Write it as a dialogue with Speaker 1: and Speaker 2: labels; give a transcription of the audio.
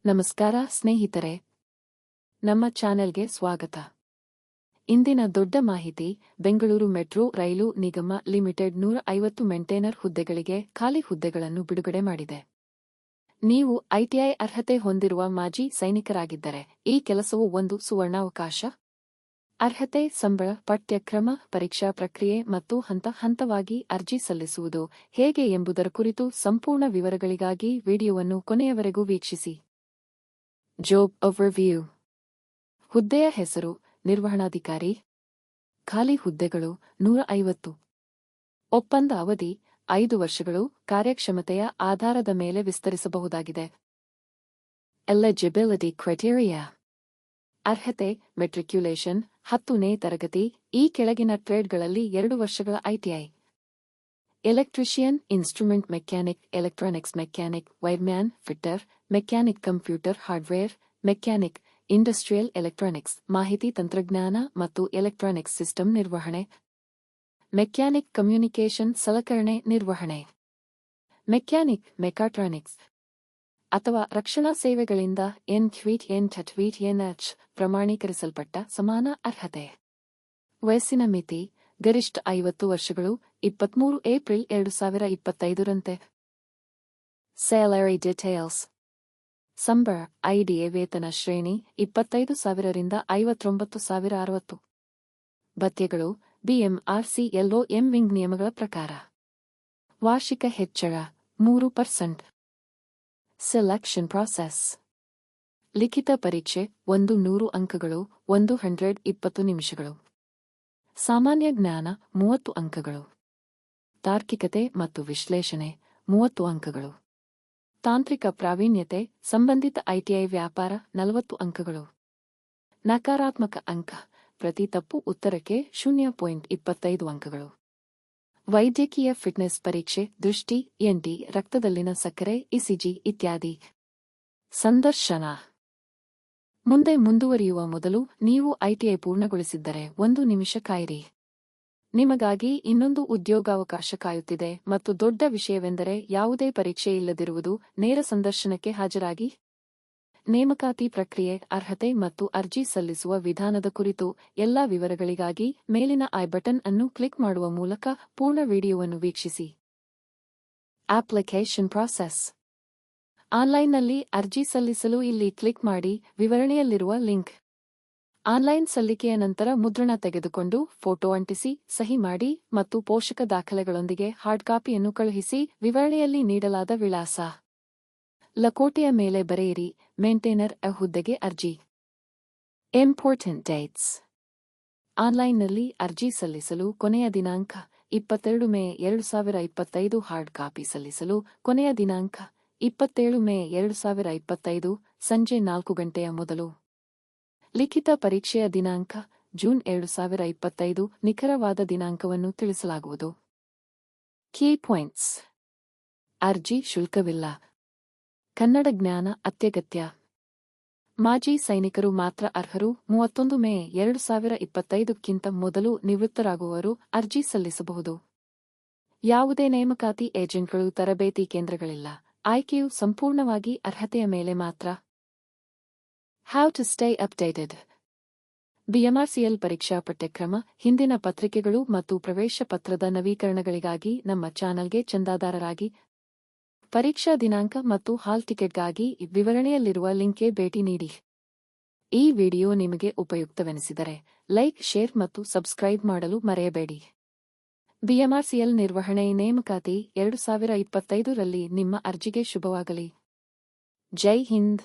Speaker 1: ನಮಸ್ಕಾರ ಸ್ನೇಹಿತರೆ, ನಮ್ಮ ಚಾನೆಲ್ಗೆ ಸ್ವಾಗತ. ಇಂದಿನ ದೊಡ್ಡ ಮಾಹಿತಿ: ಬೆಂಗಳೂರು ಮೆಟ್ರೋ ರೈಲು ನಿಗಮ ಲಿಮಿಟೆಡ್ 150 ಮೇಂಟೇನರ್ ಹುದ್ದೆಗಳಿಗೆ ಖಾಲಿ ಹುದ್ದೆಗಳನ್ನು ಬಿಡುಗಡೆ ಮಾಡಿದೆ. ನೀವು ಐಟಿಐ ಅರ್ಹತೆ ಹೊಂದಿರುವ ಮಾಜಿ ಸೈನಿಕರಾಗಿದ್ದರೆ ಈ ಕೆಲಸವು ಒಂದು ಸುವರ್ಣಾವಕಾಶ. ಅರ್ಹತೆ, ಸಂಬಳ, ಪಠ್ಯಕ್ರಮ, ಪರೀಕ್ಷಾ ಪ್ರಕ್ರಿಯೆ ಮತ್ತು ಹಂತವಾಗಿ ಅರ್ಜಿ ಸಲ್ಲಿಸುವುದು ಹೇಗೆ ಎಂಬುದರ ಕುರಿತು ಸಂಪೂರ್ಣ ವಿವರಗಳಿಗಾಗಿ ವಿಡಿಯೋವನ್ನು ಕೊನೆಯವರೆಗೂ ವೀಕ್ಷಿಸಿ. Job overview. ಹುದ್ದೆಯ ಹೆಸರು: ನಿರ್ವಹಣಾಧಿಕಾರಿ. ಖಾಲಿ ಹುದ್ದೆಗಳು 150. ಒಪ್ಪಂದ ಅವಧಿ 5 ವರ್ಷಗಳು. ಕಾರ್ಯಕ್ಷಮತೆಯ ಆಧಾರದ ಮೇಲೆ ವಿಸ್ತರಿಸಬಹುದಾಗಿದೆ. ಎಲಿಜಿಬಿಲಿಟಿ ಕ್ರೈಟೀರಿಯಾ: ಅರ್ಹತೆ: ಮೆಟ್ರಿಕ್ಯುಲೇಷನ್ 10ನೇ ತರಗತಿ. ಈ ಕೆಳಗಿನ ಟ್ರೇಡ್ಗಳಲ್ಲಿ 2 ವರ್ಷಗಳ ITI: electrician, instrument mechanic, electronics mechanic, wireman, fitter, mechanic, computer hardware mechanic, industrial electronics, ಮಾಹಿತಿ ತಂತ್ರಜ್ಞಾನ ಮತ್ತು ಎಲೆಕ್ಟ್ರಾನಿಕ್ಸ್ ಸಿಸ್ಟಮ್ ನಿರ್ವಹಣೆ, ಮೆಕ್ಯಾನಿಕ್, ಕಮ್ಯುನಿಕೇಷನ್ ಸಲಕರಣೆ ನಿರ್ವಹಣೆ, ಮೆಕ್ಯಾನಿಕ್, ಮೆಕಾಟ್ರಾನಿಕ್ಸ್ ಅಥವಾ ರಕ್ಷಣಾ ಸೇವೆಗಳಿಂದ NQT ಪ್ರಮಾಣೀಕರಿಸಲ್ಪಟ್ಟ ಸಮಾನ ಅರ್ಹತೆ. ವಯಸ್ಸಿನ ಮಿತಿ: ಗರಿಷ್ಠ 50 ವರ್ಷಗಳು. 23 ಏಪ್ರಿಲ್ 2025ರಂತೆ. ಸ್ಯಾಲರಿ ಡೀಟೇಲ್ಸ್: ಸಂಬಳ: ಐಡಿಎ ವೇತನ ಶ್ರೇಣಿ 25,000 ರಿಂದ 59,060. ಭತ್ಯೆಗಳು: BMRCLOM ವಿಂಗ್ ನಿಯಮಗಳ ಪ್ರಕಾರ. ವಾರ್ಷಿಕ ಹೆಚ್ಚಳ 3%. ಸೆಲೆಕ್ಷನ್ ಪ್ರಾಸೆಸ್: ಲಿಖಿತ ಪರೀಕ್ಷೆ 100 ಅಂಕಗಳು 120 ನಿಮಿಷಗಳು. ಸಾಮಾನ್ಯ ಜ್ಞಾನ 30 ಅಂಕಗಳು. ತಾರ್ಕಿಕತೆ ಮತ್ತು ವಿಶ್ಲೇಷಣೆ 30 ಅಂಕಗಳು. ತಾಂತ್ರಿಕ ಪ್ರಾವೀಣ್ಯತೆ: ಸಂಬಂಧಿತ ಐಟಿಐ ವ್ಯಾಪಾರ 40 ಅಂಕಗಳು. ನಕಾರಾತ್ಮಕ ಅಂಕ: ಪ್ರತಿ ತಪ್ಪು ಉತ್ತರಕ್ಕೆ 0.25 ಅಂಕಗಳು. ವೈದ್ಯಕೀಯ ಫಿಟ್ನೆಸ್ ಪರೀಕ್ಷೆ: ದೃಷ್ಟಿ, ENT, ರಕ್ತದಲ್ಲಿನ ಸಕ್ಕರೆ, ECG ಇತ್ಯಾದಿ. ಸಂದರ್ಶನ: ಮುಂದೆ ಮುಂದುವರಿಯುವ ಮೊದಲು ನೀವು ಐಟಿಐ ಪೂರ್ಣಗೊಳಿಸಿದ್ದರೆ 1 ನಿಮಿಷ ಕಾಯಿರಿ. ನಿಮಗಾಗಿ ಇನ್ನೊಂದು ಉದ್ಯೋಗಾವಕಾಶ ಕಾಯುತ್ತಿದೆ ಮತ್ತು ದೊಡ್ಡ ವಿಷಯವೆಂದರೆ ಯಾವುದೇ ಪರೀಕ್ಷೆ ಇಲ್ಲದಿರುವುದು. ನೇರ ಸಂದರ್ಶನಕ್ಕೆ ಹಾಜರಾಗಿ. ನೇಮಕಾತಿ ಪ್ರಕ್ರಿಯೆ, ಅರ್ಹತೆ ಮತ್ತು ಅರ್ಜಿ ಸಲ್ಲಿಸುವ ವಿಧಾನದ ಕುರಿತು ಎಲ್ಲಾ ವಿವರಗಳಿಗಾಗಿ ಮೇಲಿನ ಐ ಬಟನ್ ಅನ್ನು ಕ್ಲಿಕ್ ಮಾಡುವ ಮೂಲಕ ಪೂರ್ಣ ವಿಡಿಯೋವನ್ನು ವೀಕ್ಷಿಸಿ. ಅಪ್ಲಿಕೇಶನ್ ಪ್ರಾಸೆಸ್: ಆನ್ಲೈನ್ನಲ್ಲಿ ಅರ್ಜಿ ಸಲ್ಲಿಸಲು ಇಲ್ಲಿ ಕ್ಲಿಕ್ ಮಾಡಿ. ವಿವರಣೆಯಲ್ಲಿರುವ ಲಿಂಕ್. ಆನ್ಲೈನ್ ಸಲ್ಲಿಕೆಯ ನಂತರ ಮುದ್ರಣ ತೆಗೆದುಕೊಂಡು ಫೋಟೋ ಅಂಟಿಸಿ, ಸಹಿ ಮಾಡಿ ಮತ್ತು ಪೋಷಕ ದಾಖಲೆಗಳೊಂದಿಗೆ ಹಾರ್ಡ್ ಕಾಪಿಯನ್ನು ಕಳುಹಿಸಿ. ವಿವರಣೆಯಲ್ಲಿ ನೀಡಲಾದ ವಿಳಾಸ. ಲಕೋಟೆಯ ಮೇಲೆ ಬರೆಯಿರಿ: ಮೇಂಟೇನರ್ ಹುದ್ದೆಗೆ ಅರ್ಜಿ. ಇಂಪಾರ್ಟೆಂಟ್ ಡೇಟ್ಸ್: ಆನ್ಲೈನ್ನಲ್ಲಿ ಅರ್ಜಿ ಸಲ್ಲಿಸಲು ಕೊನೆಯ ದಿನಾಂಕ 22 ಮೇ 2025. ಹಾರ್ಡ್ ಕಾಪಿ ಸಲ್ಲಿಸಲು ಕೊನೆಯ ದಿನಾಂಕ 27 ಮೇ 2025 ಸಂಜೆ 4 ಗಂಟೆಯ ಮೊದಲು. ಲಿಖಿತ ಪರೀಕ್ಷೆಯ ದಿನಾಂಕ ಜೂನ್ 2025. ನಿಖರವಾದ ದಿನಾಂಕವನ್ನು ತಿಳಿಸಲಾಗುವುದು. ಕೀ ಪಾಯಿಂಟ್ಸ್: ಅರ್ಜಿ ಶುಲ್ಕವಿಲ್ಲ. ಕನ್ನಡ ಜ್ಞಾನ ಅತ್ಯಗತ್ಯ. ಮಾಜಿ ಸೈನಿಕರು ಮಾತ್ರ ಅರ್ಹರು. 31 ಮೇ 2025ಕ್ಕಿಂತ ಮೊದಲು ನಿವೃತ್ತರಾಗುವವರು ಅರ್ಜಿ ಸಲ್ಲಿಸಬಹುದು. ಯಾವುದೇ ನೇಮಕಾತಿ ಏಜೆಂಟ್ಗಳು, ತರಬೇತಿ ಕೇಂದ್ರಗಳಿಲ್ಲ. ಆಯ್ಕೆಯು ಸಂಪೂರ್ಣವಾಗಿ ಅರ್ಹತೆಯ ಮೇಲೆ ಮಾತ್ರ. How to stay updated: BMRCL ಪರೀಕ್ಷಾ ಪಠ್ಯಕ್ರಮ, ಹಿಂದಿನ ಪತ್ರಿಕೆಗಳು ಮತ್ತು ಪ್ರವೇಶ ಪತ್ರದ ನವೀಕರಣಗಳಿಗಾಗಿ ನಮ್ಮ ಚಾನಲ್ಗೆ ಚಂದಾದಾರರಾಗಿ. ಪರೀಕ್ಷಾ ದಿನಾಂಕ ಮತ್ತು ಹಾಲ್ ಟಿಕೆಟ್ಗಾಗಿ ವಿವರಣೆಯಲ್ಲಿರುವ ಲಿಂಕ್ಗೆ ಭೇಟಿ ನೀಡಿ. ಈ ವಿಡಿಯೋ ನಿಮಗೆ ಉಪಯುಕ್ತವೆನಿಸಿದರೆ ಲೈಕ್, ಶೇರ್ ಮತ್ತು ಸಬ್ಸ್ಕ್ರೈಬ್ ಮಾಡಲು ಮರೆಯಬೇಡಿ. BMRCL ನಿರ್ವಹಣೆ ನೇಮಕಾತಿ 2025ರಲ್ಲಿ ನಿಮ್ಮ ಅರ್ಜಿಗೆ ಶುಭವಾಗಲಿ. ಜೈ ಹಿಂದ್.